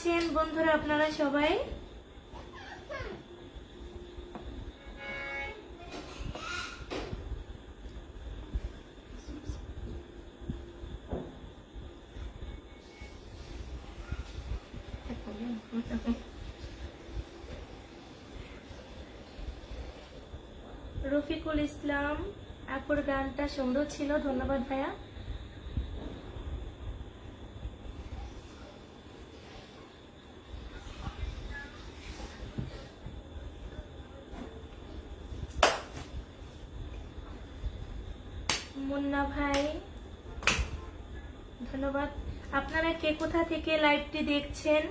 আছেন বন্ধুরা আপনারা সবাই? রফিকুল ইসলাম আপুর গানটা সুন্দর ছিল, ধন্যবাদ ভাইয়া। মুন্না ভাই ধন্যবাদ। আপনারা কে কোথা থেকে লাইভটি দেখছেন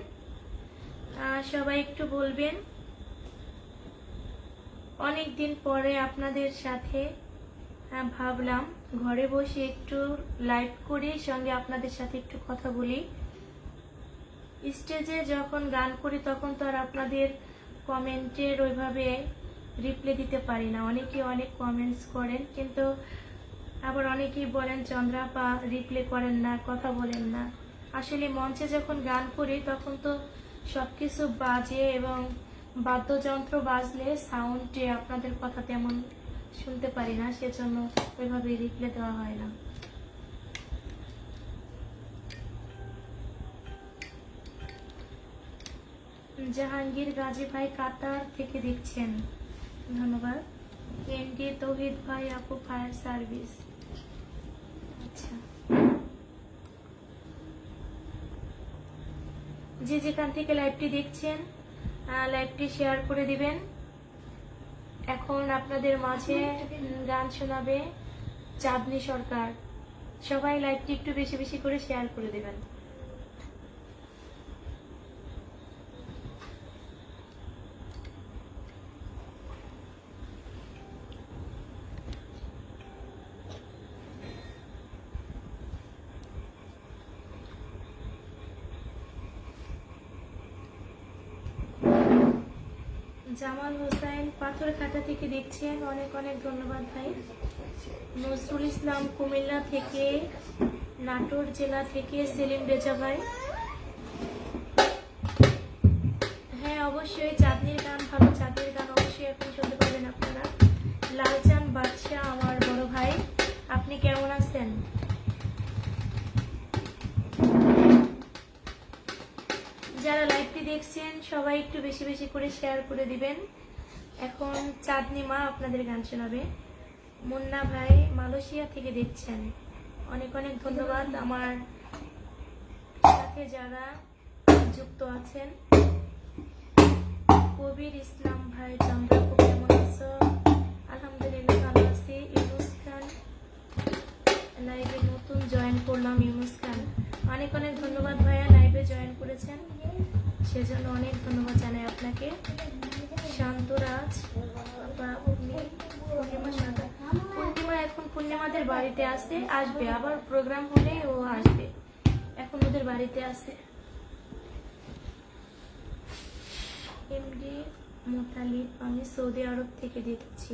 সবাই একটু বলবেন। অনেক দিন পরে আপনাদের সাথে ভাবলাম ঘরে বসে একটু লাইভ করি, সঙ্গে আপনাদের সাথে একটু কথা বলি। স্টেজে যখন গান করি তখন তো আর আপনাদের কমেন্টের ওইভাবে রিপ্লাই দিতে পারি না। অনেকেই অনেক কমেন্টস করেন, কিন্তু আবার অনেকেই বলেন চন্দ্রাপা রিপ্লাই করেন না, কথা বলেন না। আসলে মঞ্চে যখন গান করি তখন তো সবকিছু বাজে এবং বাদ্যযন্ত্র বাজলে সাউন্ডে আপনাদের কথা তেমন শুনতে পারি না, সেজন্য ওইভাবে রিপ্লাই দেওয়া হয় না। জাহাঙ্গীর গাজী ভাই কাতার থেকে দেখছেন, ধন্যবাদ। এমডি তৌহিদ ভাই আপু ফায়ার সার্ভিস, আচ্ছা। যে যেখান থেকে লাইভটি দেখছেন লাইভটি শেয়ার করে দিবেন। এখন আপনাদের মাঝে গান শোনাবে চাঁদনী সরকার। সবাই লাইভটি একটু বেশি বেশি করে শেয়ার করে দিবেন। জামাল হোসেন পাথরঘাটা থেকে দেখছেন, অনেক অনেক ধন্যবাদ ভাই। নজরুল ইসলাম কুমিল্লা থেকে, নাটোর জেলা থেকে সেলিম রেজা ভাই। হ্যাঁ অবশ্যই চাঁদনির গান ভালো, চাঁদনির গান অবশ্যই এখন শুনতে পাবেন আপনারা। লালচান বাদশাহ আমার বড় ভাই, আপনি কেমন আছেন? যারা লাইভটি দেখছেন সবাই একটু বেশি বেশি করে শেয়ার করে দিবেন। এখন চাঁদনি মা আপনাদের গান শোনাবে। মুন্না ভাই মালয়েশিয়া থেকে দেখছেন, অনেক অনেক ধন্যবাদ। আমার সাথে যারা যুক্ত আছেন, কবির ইসলাম ভাই চন্দ্রাপু কেমন আছো? আলহামদুলিল্লাহ ভালো আছি। ইউনুস খান লাইভে নতুন জয়েন করলাম, ইউনুস খান অনেক অনেক ধন্যবাদ ভাইয়া, লাইভে জয়েন করেছেন সেজন্য অনেক ধন্যবাদ জানাই আপনাকে। শান্তরাজ পূর্ণিমা এখন পূর্ণিমাদের বাড়িতে আসবে, আবার প্রোগ্রাম হলে ও আসবে, এখন ওদের বাড়িতে আছে। এমডি মোতালিব আমি সৌদি আরব থেকে দেখছি।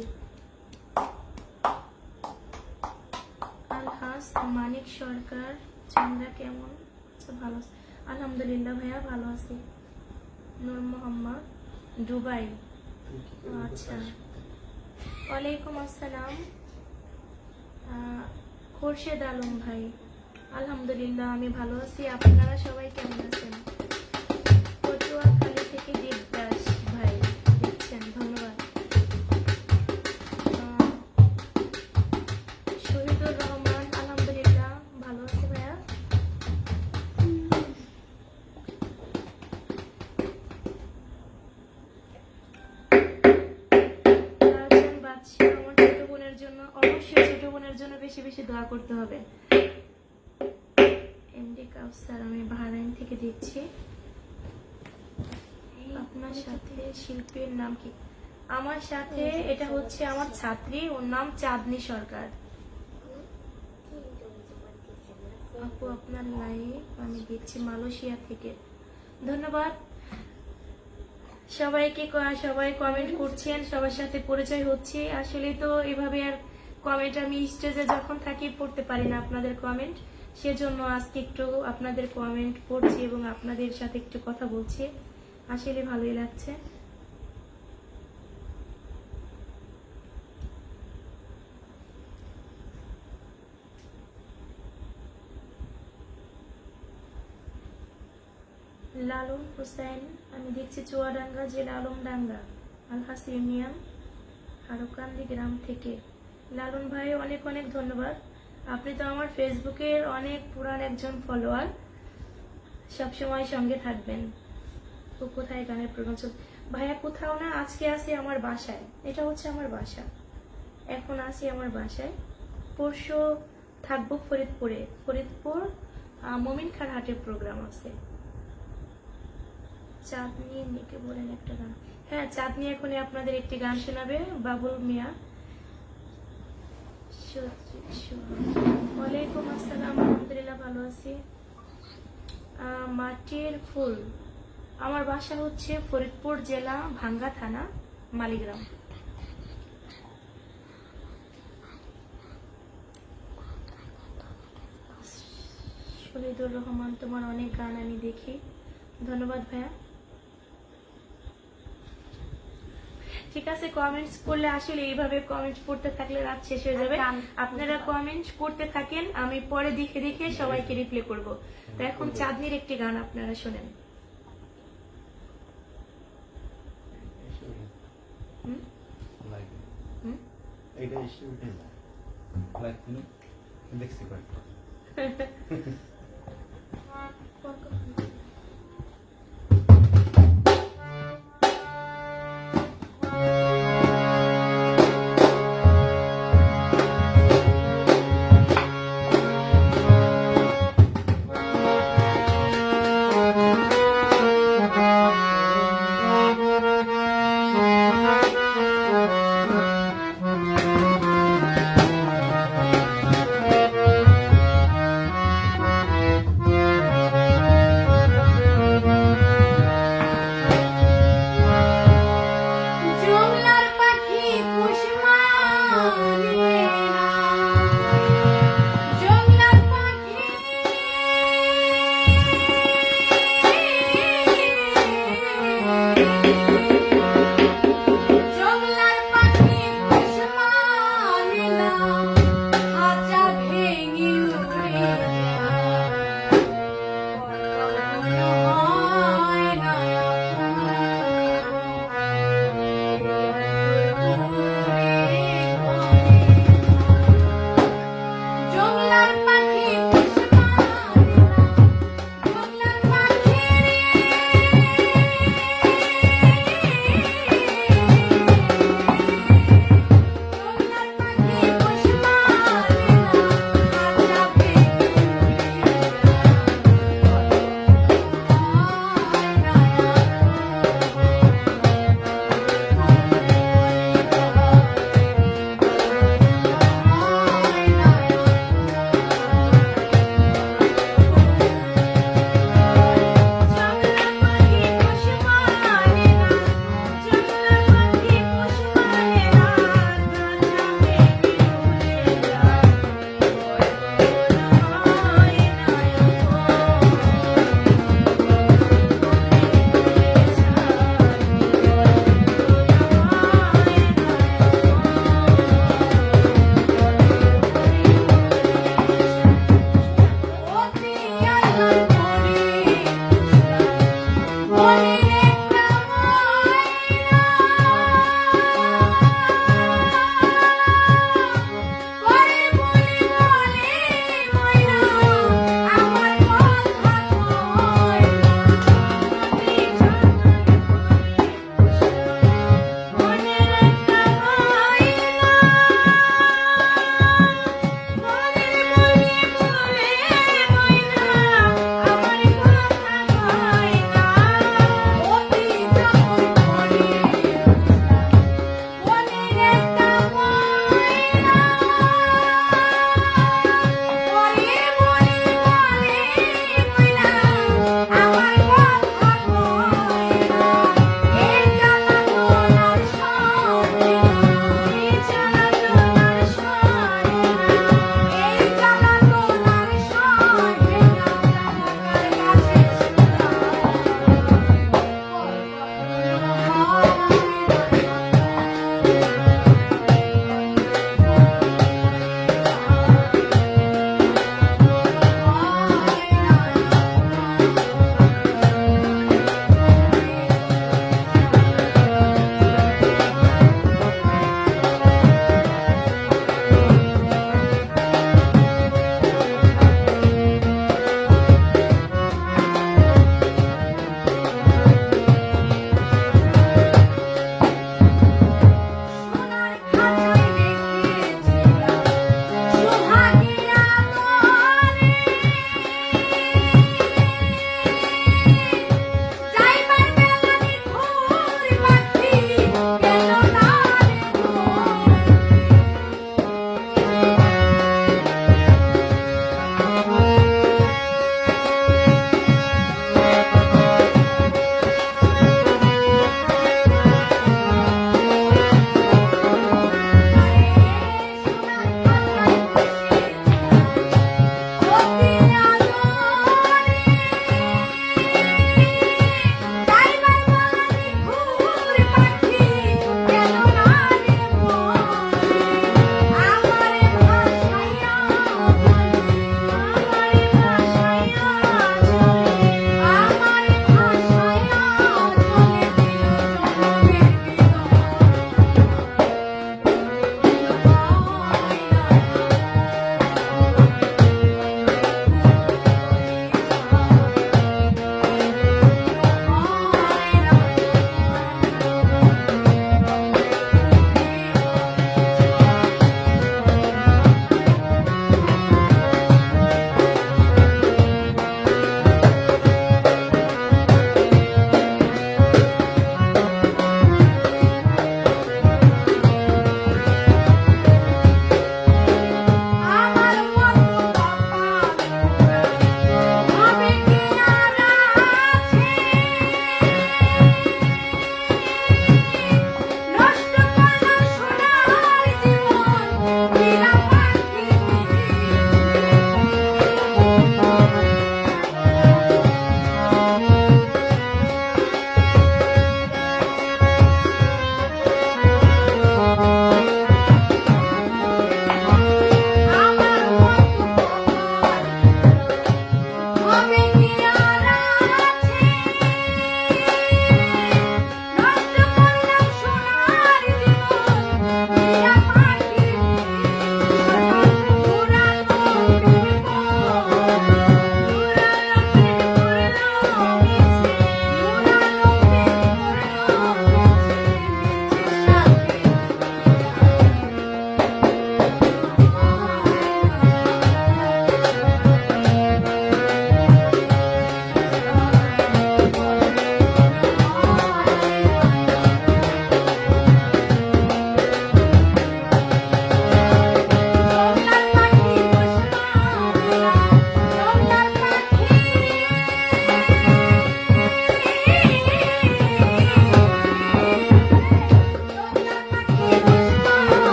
আলহাস মানিক সরকার চন্দ্রা কেমন আচ্ছা? ভালো আলহামদুলিল্লাহ ভাইয়া, ভালো আছি। নূর মোহাম্মদ দুবাই, আচ্ছা। ওয়ালাইকুম আসসালাম। খোরশেদ আলম ভাই, আলহামদুলিল্লাহ আমি ভালো আছি। আপনারা সবাই কেমন আছেন? পটুয়াখালী থেকে দেবদাস ভাই দেখছেন, ধন্যবাদ। শহীদুর রহমান আলহামদুলিল্লাহ ভালো আছি ভাইয়া। আমার ছোট বোনের জন্য অবশ্যই, ছোট বোনের জন্য বেশি বেশি দোয়া করতে হবে। এমডি কাউসার আমি বাহরাইন থেকে দেখছি। আপনার সাথে শিল্পীর নাম কি? আমার সাথে এটা হচ্ছে আমার ছাত্রী, ওর নাম চাঁদনী সরকার। আপু আপনার লাইভ আমি দেখছি মালয়েশিয়া থেকে, ধন্যবাদ সবাইকে। সবাই কমেন্ট করছেন, সবার সাথে পরিচয় হচ্ছে। আসলে তো এভাবে আর কমেন্ট আমি স্টেজে যখন থাকি পড়তে পারি না আপনাদের কমেন্ট, সেজন্য আজকে একটু আপনাদের কমেন্ট পড়ছি এবং আপনাদের সাথে একটু কথা বলছি। আসলে ভালোই লাগছে। লালন হোসেন, আমি দেখছি চুয়াডাঙ্গা জেলা আলমডাঙ্গা আলহাস ইউনিয়ন হারকান্দি গ্রাম থেকে। লালন ভাই অনেক অনেক ধন্যবাদ। আপনি তো আমার ফেসবুকের অনেক পুরান একজন ফলোয়ার, সবসময় সঙ্গে থাকবেন। তো কোথায় গানের প্রোগ্রাম চল? ভাইয়া কোথাও না, আজকে আসি আমার বাসায়। এটা হচ্ছে আমার বাসা, এখন আসি আমার বাসায়। পরশু থাকবো ফরিদপুরে। ফরিদপুর মমিনখার হাটের প্রোগ্রাম আছে। চাঁদনি নিকে বলেন একটা গান। হ্যাঁ, চাঁদনি এখনই আপনাদের একটি গান শোনাবে, বাবুল মিয়া। ওয়ালাইকুম আসসালাম, আলহামদুলিল্লাহ ভালো আছি। মাটির ফুল, আমার বাসা হচ্ছে ফরিদপুর জেলা ভাঙ্গা থানা মালিগ্রাম। শহীদুর রহমান, তোমার অনেক গান আমি দেখি। ধন্যবাদ ভাইয়া। ঠিক আছে, কমেন্টস করলে আসলে এইভাবে কমেন্টস পড়তে থাকলে রাত শেষ হয়ে যাবে। আপনারা কমেন্টস করতে থাকেন, আমি পরে দেখে দেখে সবাইকে রিপ্লাই করব। তো এখন চাঁদনির একটি গান আপনারা শোনেন।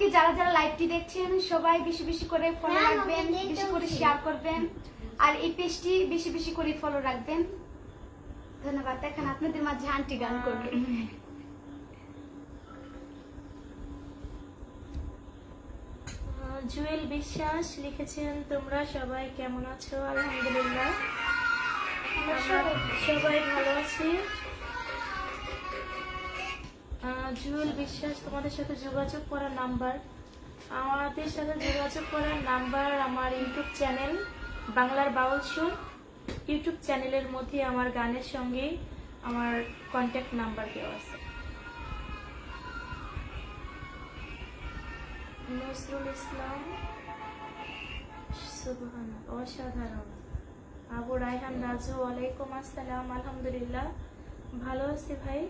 আজকে যারা যারা লাইভটি দেখছেন সবাই বেশি বেশি করে ফলো রাখবেন, বেশি করে শেয়ার করবেন, আর এই পেজটি বেশি বেশি করে ফলো রাখবেন। ধন্যবাদ। দেখেন আপনাদের মাঝে আন্টি গান করবে। জুয়েল বিশ্বাস লিখেছেন, তোমরা সবাই কেমন আছো? আলহামদুলিল্লাহ, আমরা সবাই ভালো আছি। জুয়েল বিশ্বাস, তোমাদের সাথে যোগাযোগ করার নাম্বার, আমাদের সাথে যোগাযোগ করার নাম্বার আমার ইউটিউব চ্যানেল বাংলার বাউল সুর ইউটিউব চ্যানেলের মধ্যে আমার গানের সঙ্গে আমার কন্ট্যাক্ট নাম্বার দেওয়া আছে। নজরুল ইসলাম, সুবহানাল্লাহ, অসাধারণ। আবু রায়হান রাজু, ওয়ালাইকুম আসসালাম। আলহামদুলিল্লাহ, ভালো আছি ভাই।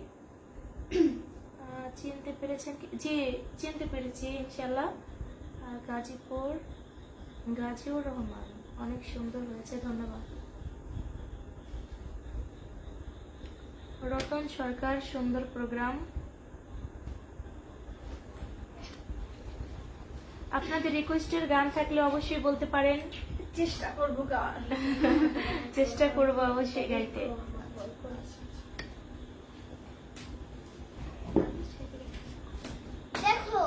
চিনতে পেরেছেন কি? জি, চিনতে পেরেছি ইনশাল্লাহ। গাজীউর রহমান, অনেক সুন্দর হয়েছে, ধন্যবাদ। রতন সরকার, সুন্দর প্রোগ্রাম। আপনাদের রিকোয়েস্টের গান থাকলে অবশ্যই বলতে পারেন, চেষ্টা করবো গান। চেষ্টা করবো অবশ্যই গাইতে। দেখো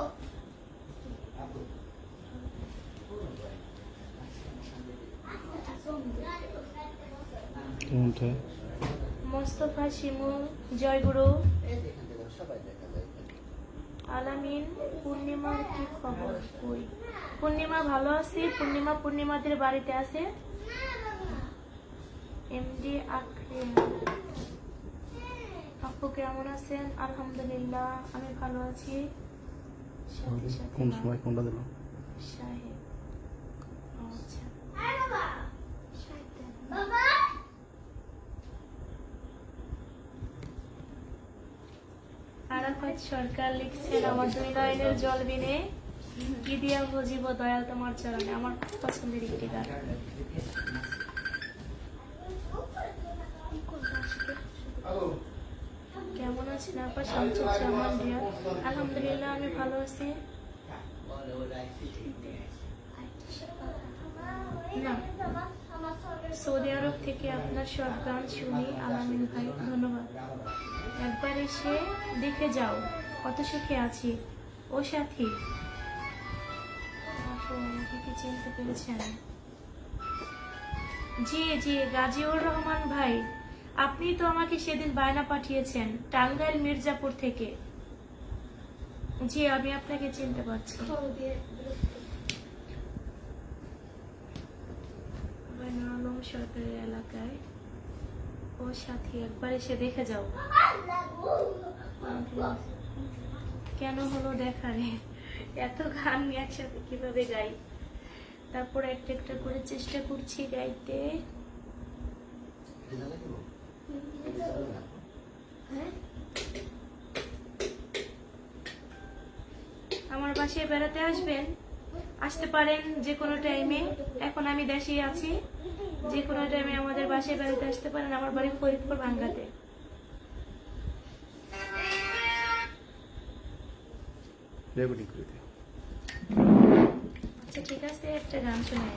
মোস্তফা শিমু, জয়গুরু। আলামিন, পূর্ণিমার কি খবর? কই পূর্ণিমা? ভালো আছি। পূর্ণিমাদের বাড়িতে আছে। এমডি আক্রিম, আপু কেমন আছেন? আলহামদুলিল্লাহ, আমি ভালো আছি। সাথে সাথে কোন সময় কোনটা দিল? সাহেব, আচ্ছা। আরাফাত সরকার লিখছেন, আমার দুই নয়নের জল বিনে কি দিয়া বুঝিব দয়াল তোমার চরণে। আমার খুব পছন্দের একটি গান। কেমন আছেন আপা? শামসুজ্জামান রিয়া, আলহামদুলিল্লাহ, আমি ভালো আছি। না, সৌদি আরব থেকে আপনার সব গান শুনি। আলামিন ভাই, ধন্যবাদ। একবার এসে দেখে যাও, কত সুখে আছি। ও সাথী, আপু আমাকে কি চিনতে পেরেছেন? জি জি, গাজীউর রহমান ভাই, আপনি তো আমাকে সেদিন বায়না পাঠিয়েছেন টাঙ্গাইল মির্জাপুর থেকে। জি, আমি আপনাকে চিনতে পারছি। আলম সরকারের এলাকায়। ও সাথী, একবার এসে দেখে যাও। কেন হলো দেখা রে? এত গান একসাথে কিভাবে গাই? তারপর একটা একটা করে চেষ্টা করছি গাইতে। আমার বাসায় বেড়াতে আসবেন, আসতে পারেন যে কোনো টাইমে। এখন আমি দেশেই আছি, যে কোনো টাইমে আমাদের বাসায় বেড়াতে আসতে পারেন। আমার বাড়ি ফরিদপুর ভাঙ্গাতে। আচ্ছা ঠিক আছে, একটা গান শোনাই।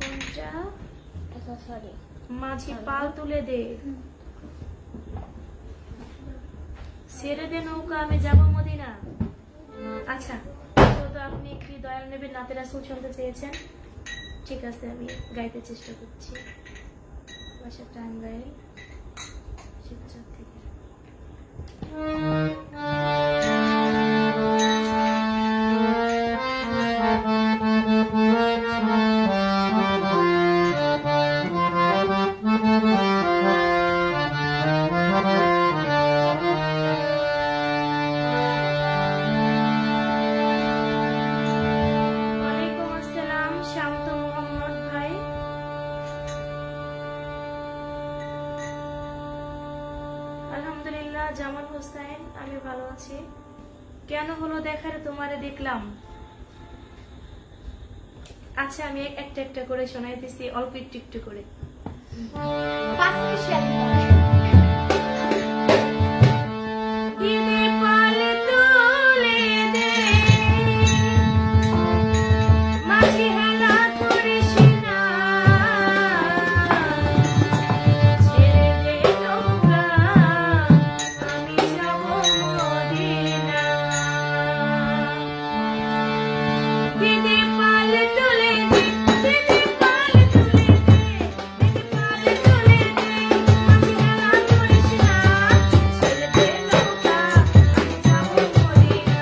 কোনটা? মাঝি পাল তুলে দে, ছেড়ে দে নৌকা, আমি যাবো মদিনা। আচ্ছা, তো আপনি একটি দয়াল নবীর নাতে রাসূল শুনতে চেয়েছেন, ঠিক আছে, আমি গাইতে চেষ্টা করছি। বাসা টাঙ্গাইল, শিবচর থেকে। ওয়ালাইকুম আসসালাম, শান্ত মোহাম্মদ ভাই। আলহামদুলিল্লাহ, জামাল হোসেন, আমি ভালো আছি। কেন হলো দেখার তোমারে দেখলাম? আচ্ছা আমি একটা একটা করে শোনাইতেছি, অল্প একটু একটু করে। 5 মিনিট শেয়ার দিদি পাল তুলে দে, মাঝি হেলা করিস না, ছেড়ে দে নৌকা, আমি যাব মদিনা। দিদি পাল তুলে দে, দিদি পাল তুলে দে, দিদি পাল তুলে দে, মাঝি হেলা করিস না, ছেড়ে দে নৌকা, আমি যাব মদিনা,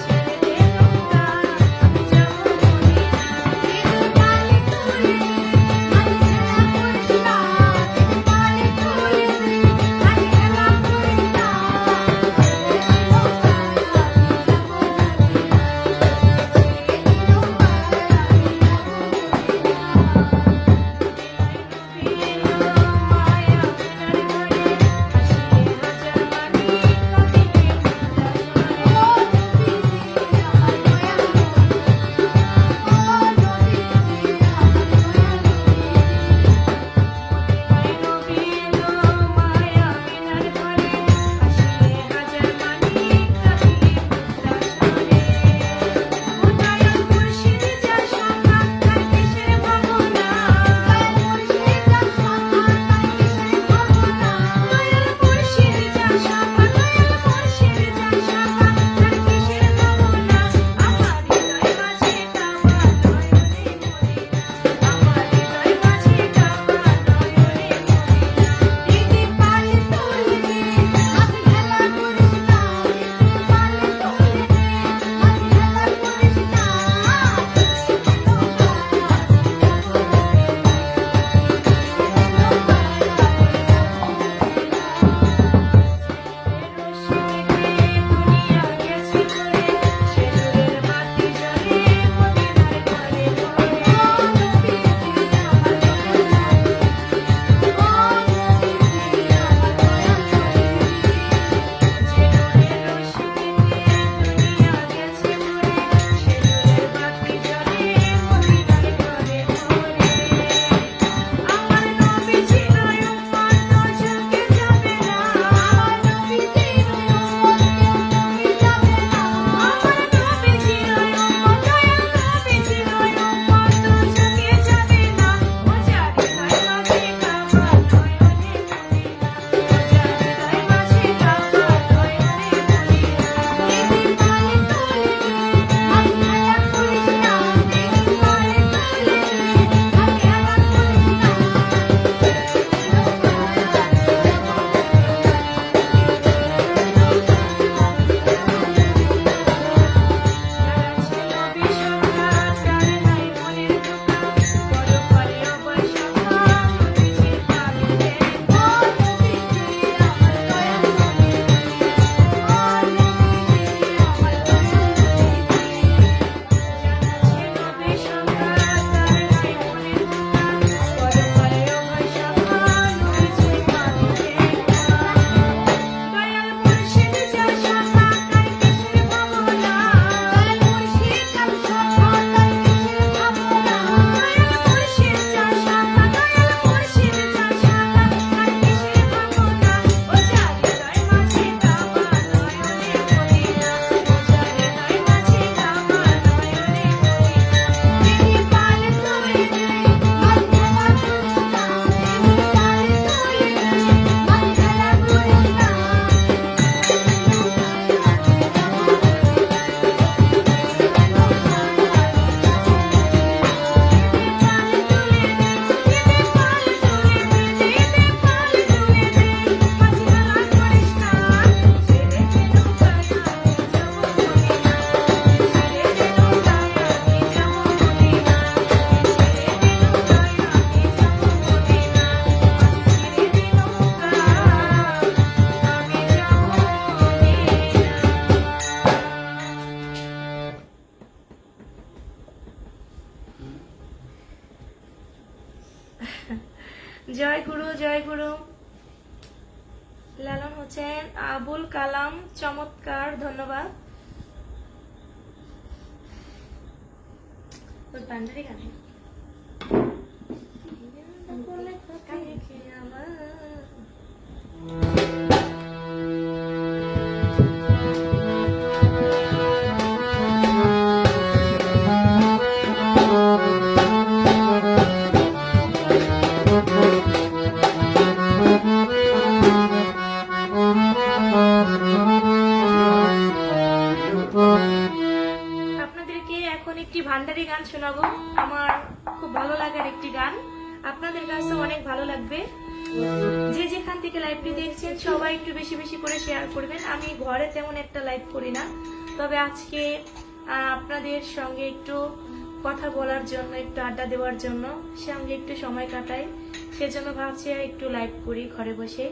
ছেড়ে দে নৌকা, আমি যাব মদিনা। জয় গুরু, জয় গুরু। লালন হোসেন, আবুল কালাম, চমৎকার, ধন্যবাদ। ওই বান্দারি গানে আপনাদেরকে এখন একটি ভান্ডারি গান শোনাবো। আমার খুব ভালো লাগার একটি গান, আপনাদের কাছে অনেক ভালো লাগবে। যে যেখান থেকে লাইভটি দেখছেন সবাই একটু বেশি বেশি করে শেয়ার করবেন। আমি ঘরে তেমন একটা লাইভ করি না, তবে আজকে আপনাদের সঙ্গে একটু কথা বলার জন্য, একটু আড্ডা দেওয়ার জন্য, সঙ্গে একটু সময় কাটাই, সেজন্য ভাবছি একটু লাইভ করি ঘরে বসে।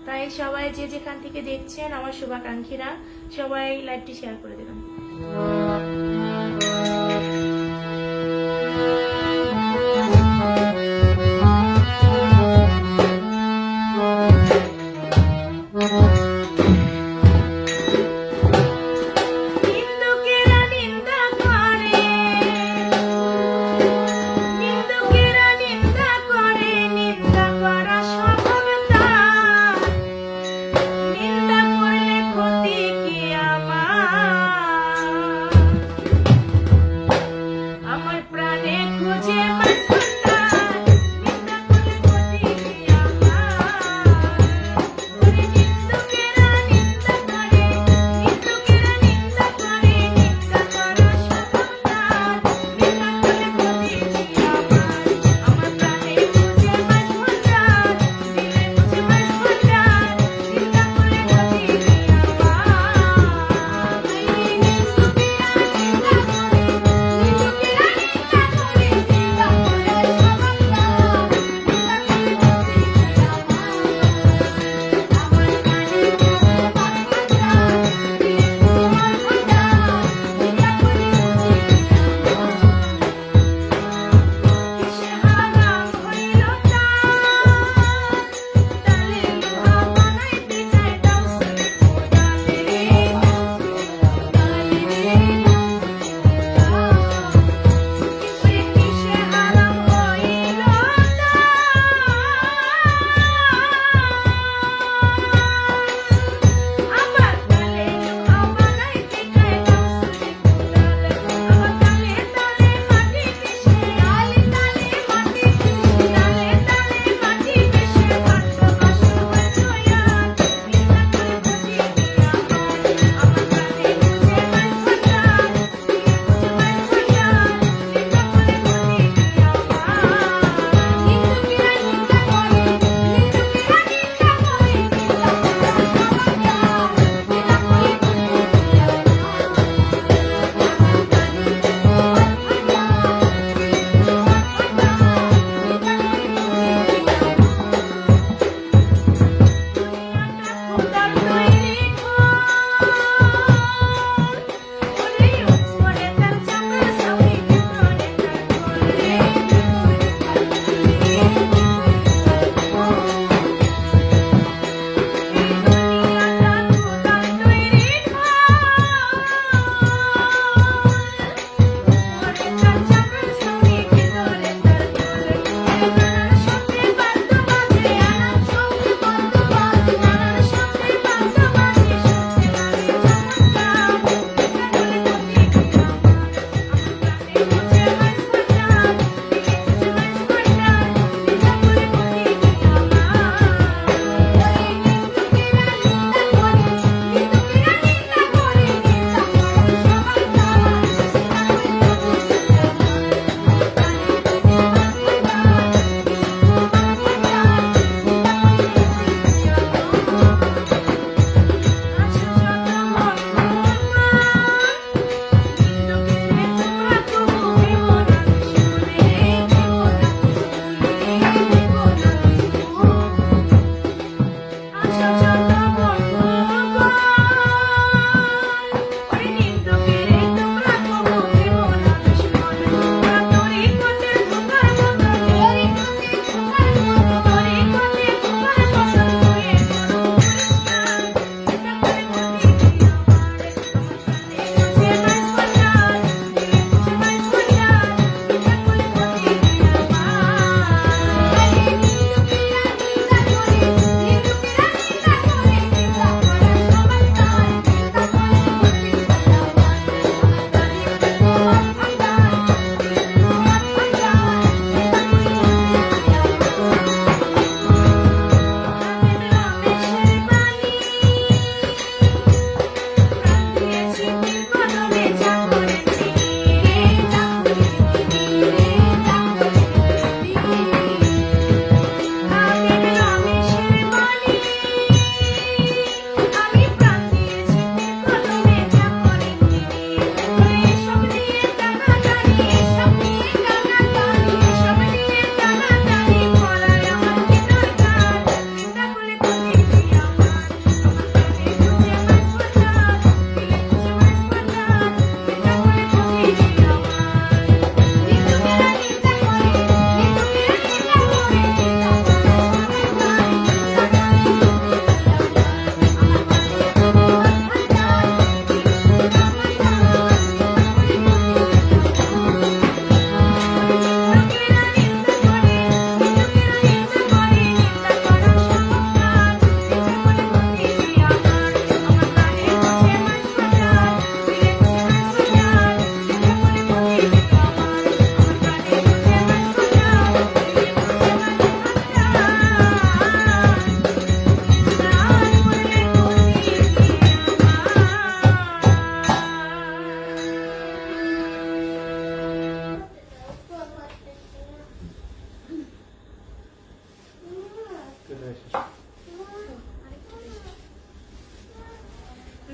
তাই সবাই যে যেখান থেকে দেখছেন, আমার শুভাকাঙ্ক্ষীরা সবাই লাইভটি শেয়ার করে দেবেন। নিন্দুকেরা নিন্দা করে, নিন্দুকেরা নিন্দা করে, নিন্দা করা স্বভাব তার। নিন্দা করলে ক্ষতি কি আমার?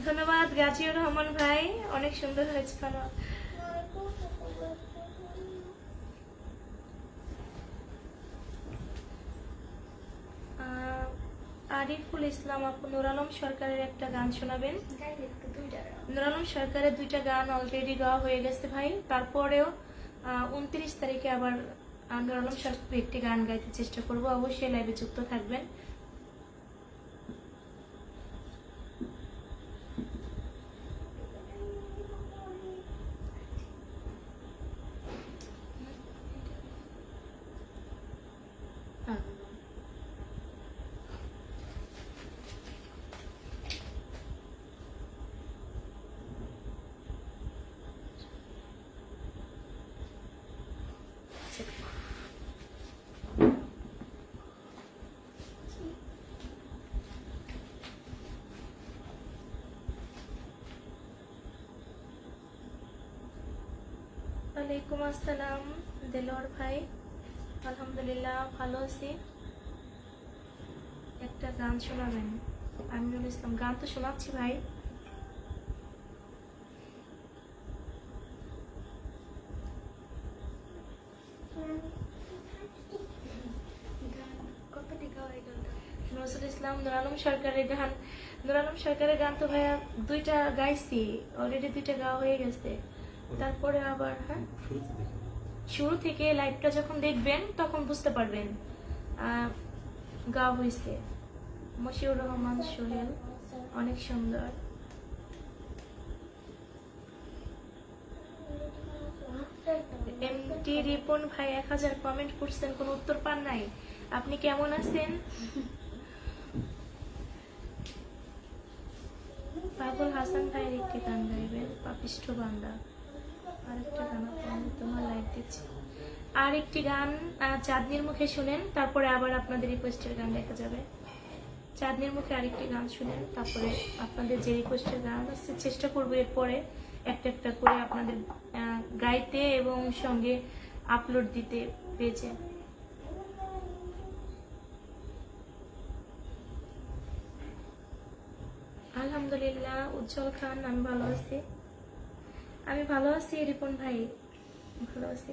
ধন্যবাদ গাজীউর রহমান ভাই, অনেক সুন্দর হয়েছে খানা। আরিফুল ইসলাম আপু নুর আলম সরকারের একটা গান শোনাবেন। নুর আলম সরকারের 2টা গান অলরেডি গাওয়া হয়ে গেছে ভাই, তারপরেও 29 তারিখে আবার নুর আলম সরকারের একটি গান গাইতে চেষ্টা করব, অবশ্যই লাইভে যুক্ত থাকবেন। ওয়ালাইকুম আসসালাম দেলোয়ার ভাই, আলহামদুলিল্লাহ ভালো আছি। একটা গান শোনাবেন। আমিনুল ইসলাম, গান তো শোনাচ্ছি ভাই। নজরুল ইসলাম নুর আলম সরকারের গান, নুর আলম সরকারের গান তো ভাইয়া 2টা গাইছি অলরেডি, 2টা গাওয়া হয়ে গেছে। তারপরে আবার হ্যাঁ শুরু থেকে লাইভটা যখন দেখবেন তখন বুঝতে পারবেন গাওয়া হয়েছে। মশিউর রহমান সোহেল, অনেক সুন্দর। এমটি রিপন ভাই 1000 কমেন্ট করছেন, কোনো উত্তর পান নাই। আপনি কেমন আছেন? পাগল হাসান ভাইয়ের একটি গান গাইবেন, পাপিষ্ঠ বান্দা। আরেকটা গান আমি তোমার লাইভ দিচ্ছি। আর একটি গান চাঁদনির মুখে শুনেন, তারপরে আবার আপনাদের রিকোয়েস্টের গান দেখা যাবে। চাঁদনির মুখে আরেকটি গান শুনেন, তারপরে আপনাদের যে রিকোয়েস্টের গান আছে চেষ্টা করবো এরপরে একটা একটা করে আপনাদের গাইতে এবং সঙ্গে আপলোড দিতে পেজে। আলহামদুলিল্লাহ উজ্জ্বল খান, আমি ভালো আছি। আমি ভালো আছি রিপন ভাই, ভালো আছি।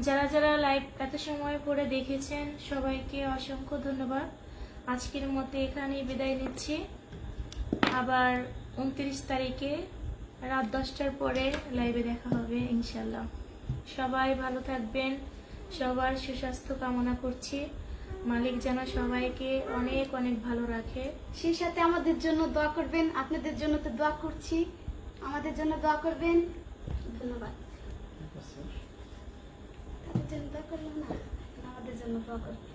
যারা যারা লাইভ এত সময় পরে দেখেছেন সবাইকে অসংখ্য ধন্যবাদ। আজকের মতো এখানেই বিদায় নিচ্ছি। আবার 29 তারিখে রাত 10টার পরে লাইভে দেখা হবে ইনশাল্লাহ। সবাই ভালো থাকবেন, সবার সুস্বাস্থ্য কামনা করছি। মালিক যেন সবাইকে অনেক অনেক ভালো রাখে। সেই সাথে আমাদের জন্য দোয়া করবেন, আপনাদের জন্য তো দোয়া করছি, আমাদের জন্য দোয়া করবেন। ধন্যবাদ। তাদের জন্য দোয়া করলাম না, আমাদের জন্য দোয়া করবেন।